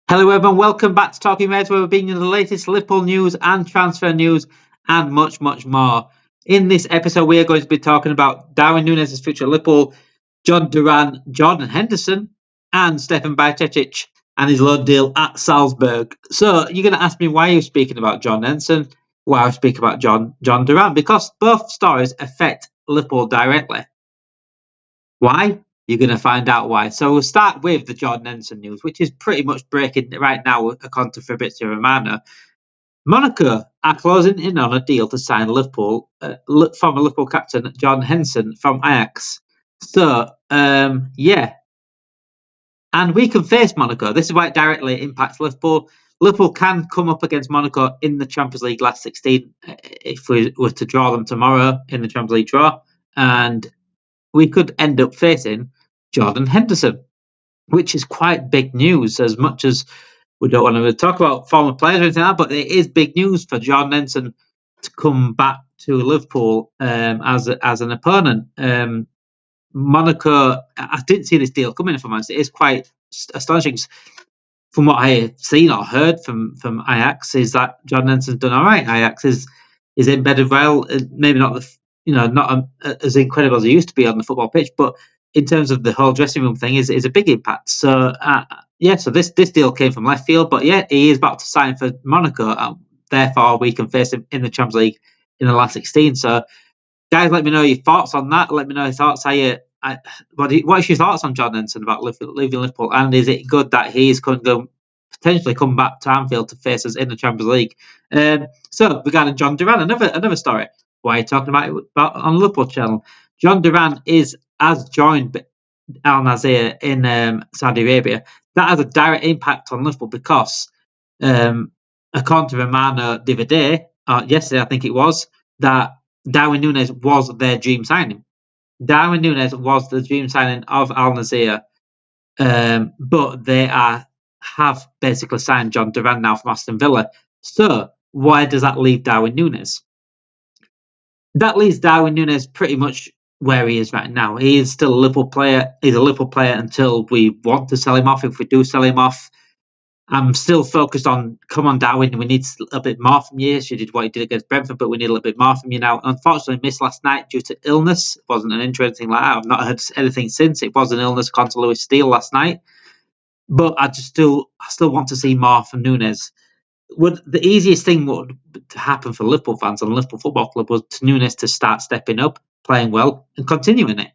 Hello everyone, welcome back to Talking Reds, where we're bringing you the latest Liverpool news and transfer news and much, much more. In this episode, we are going to be talking about Darwin Nunez's future at Liverpool, John Duran, Jordan Henderson, and Stefan Bajectic and his loan deal at Salzburg. So you're going to ask me why you're speaking about John Henderson, why I speak about John Duran, because both stories affect Liverpool directly. Why? You're going to find out why. So we'll start with the Jordan Henderson news, which is pretty much breaking right now, according to Fabrizio Romano. Monaco are closing in on a deal to sign Liverpool, former Liverpool captain Jordan Henderson from Ajax. So, yeah. And we can face Monaco. This is why it directly impacts Liverpool. Liverpool can come up against Monaco in the Champions League last 16 if we were to draw them tomorrow in the Champions League draw. And we could end up facing Jordan Henderson, which is quite big news, as much as we don't want to talk about former players or anything like that, but it is big news for Jordan Henderson to come back to Liverpool as an opponent. Monaco, I didn't see this deal coming, if I'm honest. It is quite astonishing. From what I have seen or heard from Ajax, is that Jordan Henderson's done all right. Ajax is embedded well, maybe not not as incredible as he used to be on the football pitch, but in terms of the whole dressing room thing, is a big impact. So so this deal came from left field, but yeah, he is about to sign for Monaco. Therefore, we can face him in the Champions League in the last 16. So, guys, let me know your thoughts on that. Let me know your thoughts. What is your thoughts on Jordan Henderson about leaving Liverpool? And is it good that he's going to potentially come back to Anfield to face us in the Champions League? So, regarding John Duran, another story. Why are you talking about it on Liverpool channel? John Duran has joined Al Nassr in Saudi Arabia. That has a direct impact on Liverpool because, according to Romano the other day, yesterday I think it was, that Darwin Nunez was their dream signing. Darwin Nunez was the dream signing of Al Nassr, but they have basically signed John Duran now from Aston Villa. So why does that leave Darwin Nunez? That leaves Darwin Nunez pretty much where he is right now. He is still a Liverpool player. He's a Liverpool player until we want to sell him off. If we do sell him off, I'm still focused on, come on, Darwin, we need a bit more from you. You did what you did against Brentford, but we need a little bit more from you now. Unfortunately, missed last night due to illness. It wasn't an injury or anything like that. I've not heard anything since. It was an illness contra Lewis Steele last night. But I still want to see more from Nunez. The easiest thing would to happen for Liverpool fans and Liverpool Football Club was Nunez to start stepping up, playing well, and continuing it.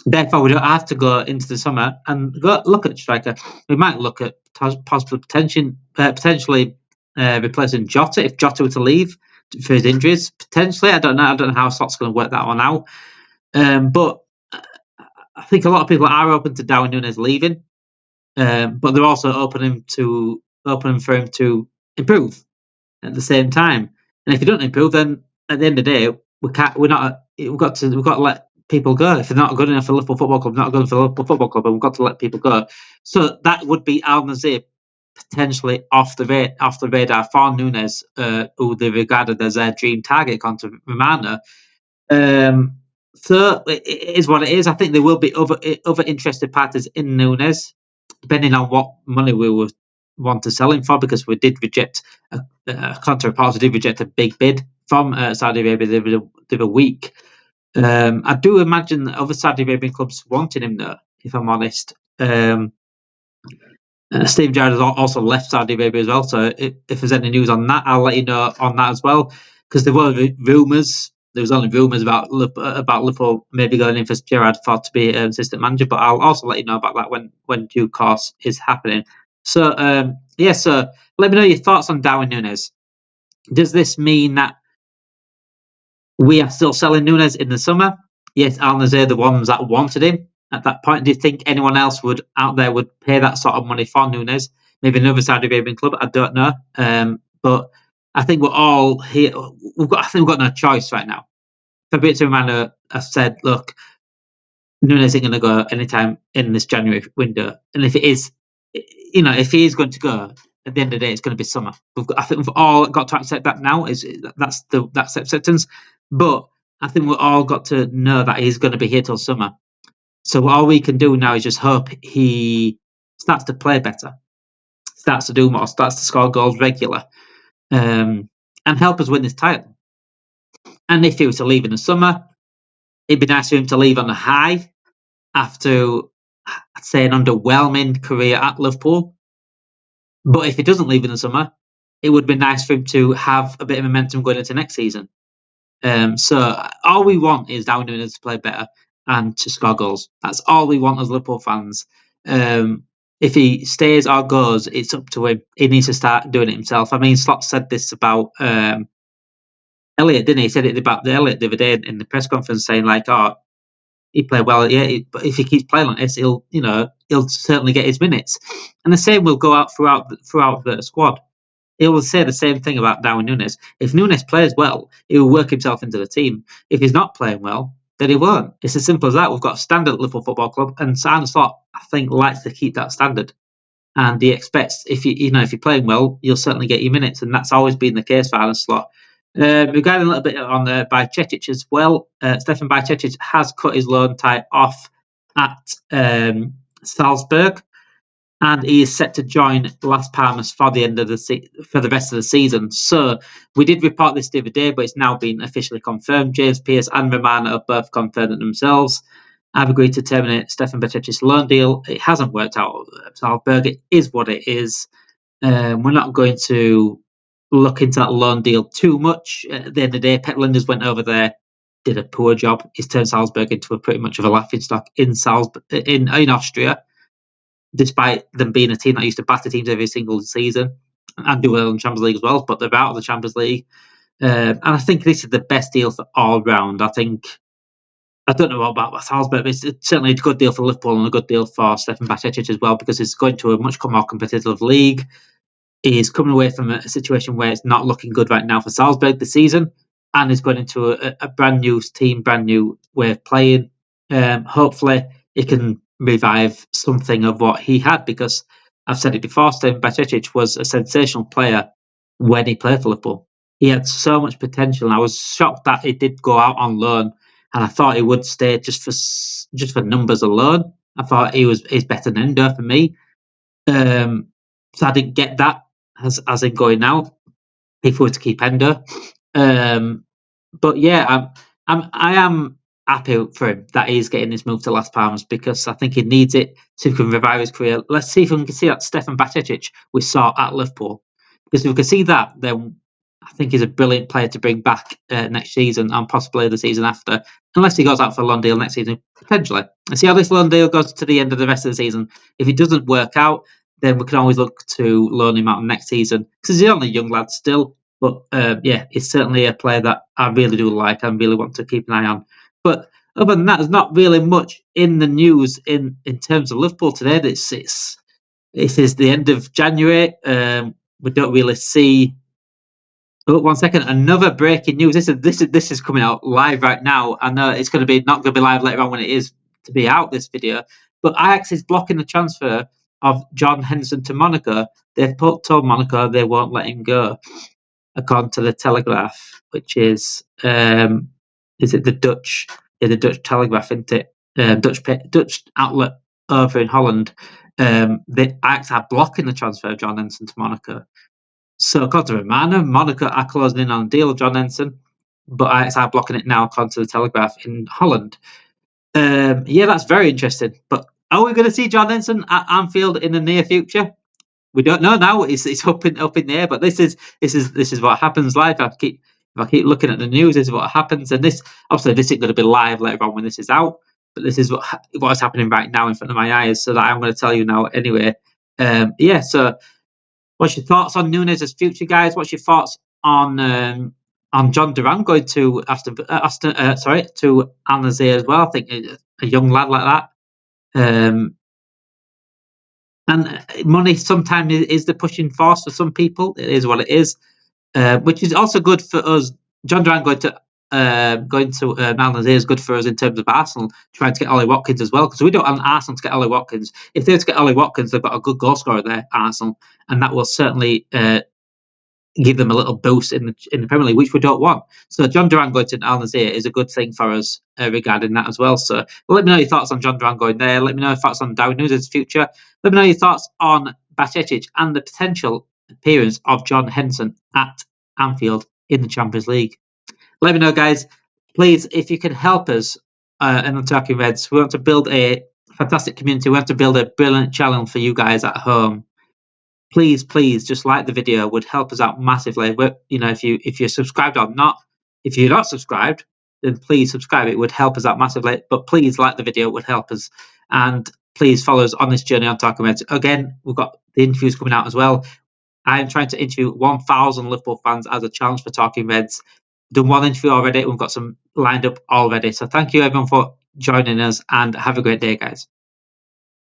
Therefore, we don't have to go into the summer and go look at striker. We might look at possibly potentially replacing Jota if Jota were to leave for his injuries. Potentially, I don't know how SHOCKE's going to work that one out. But I think a lot of people are open to Darwin Nunez leaving, but they're also open for him to improve at the same time. And if he doesn't improve, then at the end of the day, we've got to let people go. If they're not good enough for Liverpool Football Club, not good for Liverpool Football Club, and we've got to let people go. So that would be Al Nassr potentially off the radar for Nunez, who they regarded as their dream target, according to Romano. So it is what it is. I think there will be other interested parties in Nunez, depending on what money we would want to sell him for, because we did reject a big bid from Saudi Arabia the other week. I do imagine that other Saudi Arabian clubs wanted him, though, if I'm honest. Steve Gerrard has also left Saudi Arabia as well, so if there's any news on that, I'll let you know on that as well, because there were rumours. There was only rumours about Liverpool maybe going in for Gerrard to be assistant manager, but I'll also let you know about that when due course is happening. So, so let me know your thoughts on Darwin Nunez. Does this mean that we are still selling Nunez in the summer? Yes, Al Nassr, the ones that wanted him at that point. Do you think anyone else out there would pay that sort of money for Nunez? Maybe another Saudi Arabian club, I don't know. But I think we're all here. We've got no choice right now. Fabrizio Romano has said, look, Nunez isn't going to go anytime in this January window. And if it is, if he is going to go, at the end of the day, it's going to be summer. I think we've all got to accept that now. That's acceptance. But I think we've all got to know that he's going to be here till summer. So all we can do now is just hope he starts to play better. starts to do more, starts to score goals regular, and help us win this title. And if he was to leave in the summer, it'd be nice for him to leave on a high after, I'd say, an underwhelming career at Liverpool. But if he doesn't leave in the summer, it would be nice for him to have a bit of momentum going into next season. So all we want is Darwin Nunez to play better and to score goals. That's all we want as Liverpool fans. If he stays or goes, it's up to him. He needs to start doing it himself. I mean, Slot said this about Elliott, didn't he? He said it about the Elliott the other day in the press conference, saying like, "Oh, he played well, yeah, but if he keeps playing like this, he'll certainly get his minutes." And the same will go out throughout the squad. He will say the same thing about Darwin Nunez. If Nunez plays well, he will work himself into the team. If he's not playing well, then he won't. It's as simple as that. We've got a standard at Liverpool Football Club, and Arne Slot, I think, likes to keep that standard. And he expects if you're playing well, you'll certainly get your minutes, and that's always been the case for Arne Slot. Regarding a little bit on Bajcetic as well, Stefan Bajcetic has cut his loan tie off at Salzburg, and he is set to join Las Palmas for the end of for the rest of the season. So we did report this the other day, but it's now been officially confirmed. James Pearce and Romano have both confirmed it themselves. I've agreed to terminate Stefan Bajectic's loan deal. It hasn't worked out at Salzburg. It is what it is. We're not going to look into that loan deal too much. At the end of the day, Pep Linders went over there, did a poor job. He's turned Salzburg into a pretty much of a laughingstock in Austria, despite them being a team that used to batter teams every single season and do well in the Champions League as well, but they're out of the Champions League. And I think this is the best deal for all round. I don't know about Salzburg, but it's certainly a good deal for Liverpool and a good deal for Stefan Bajcetic as well, because it's going to a much more competitive league. He's coming away from a situation where it's not looking good right now for Salzburg this season, and he's going into a brand new team, brand new way of playing. Hopefully, he can revive something of what he had, because I've said it before, Stefan Bajcetic was a sensational player when he played for Liverpool. He had so much potential, and I was shocked that he did go out on loan, and I thought he would stay just for numbers alone. I thought he's better than Endo for me. So I didn't get that as in going out if we were to keep Endo. But yeah, I am happy for him that he's getting this move to Las Palmas, because I think he needs it to revive his career. Let's see if we can see that Stefan Bajcetic we saw at Liverpool, because if we can see that, then I think he's a brilliant player to bring back next season and possibly the season after, unless he goes out for a loan deal next season, potentially. And see how this loan deal goes to the end of the rest of the season. If it doesn't work out, then we can always look to loan him out next season, because he's only a young lad still. But yeah, he's certainly a player that I really do like and really want to keep an eye on. But other than that, there's not really much in the news in terms of Liverpool today. It is the end of January. We don't really see. Oh, 1 second. Another breaking news. This is coming out live right now. I know it's not going to be live later on when it is to be out, this video. But Ajax is blocking the transfer of Jordan Henderson to Monaco. They've told Monaco they won't let him go, according to the Telegraph, which is it the Dutch? Yeah, the Dutch Telegraph, isn't it? Dutch outlet over in Holland. The Ajax are blocking the transfer of Jordan Henderson to Monaco. So, according to Romano, Monaco are closing in on a deal of Jordan Henderson, but Ajax are blocking it now, according to the Telegraph in Holland. Yeah, that's very interesting. But are we going to see Jordan Henderson at Anfield in the near future? We don't know now. It's up in the air. But this is what happens live. If I keep looking at the news, this is what happens. And this isn't going to be live later on when this is out. But this is what is happening right now in front of my eyes. So that I'm going to tell you now anyway. Yeah. So, what's your thoughts on Nunez's future, guys? What's your thoughts on John Duran going to to Al Nassr as well? I think a young lad like that. And money sometimes is the pushing force for some people. It is what it is, which is also good for us. John Duran going to Al Nassr is good for us in terms of Arsenal trying to get Ollie Watkins as well, because we don't want Arsenal to get Ollie Watkins. If they were to get Ollie Watkins, they've got a good goal scorer there, Arsenal, and that will certainly give them a little boost in the Premier League, which we don't want. So John Duran going to Al Nassr is a good thing for us regarding that as well. So let me know your thoughts on John Duran going there. Let me know your thoughts on Darwin Nunez's future. Let me know your thoughts on Bajcetic and the potential appearance of Jordan Henderson at Anfield in the Champions League. Let me know, guys. Please, if you can help us in the Talking Reds, we want to build a fantastic community. We want to build a brilliant channel for you guys at home. Please, just like the video. Would help us out massively. If you're subscribed or not. If you're not subscribed, then please subscribe. It would help us out massively. But please like the video. It would help us. And please follow us on this journey on Talking Reds. Again, we've got the interviews coming out as well. I'm trying to interview 1,000 Liverpool fans as a challenge for Talking Reds. Done one interview already. We've got some lined up already. So thank you everyone for joining us, and have a great day, guys.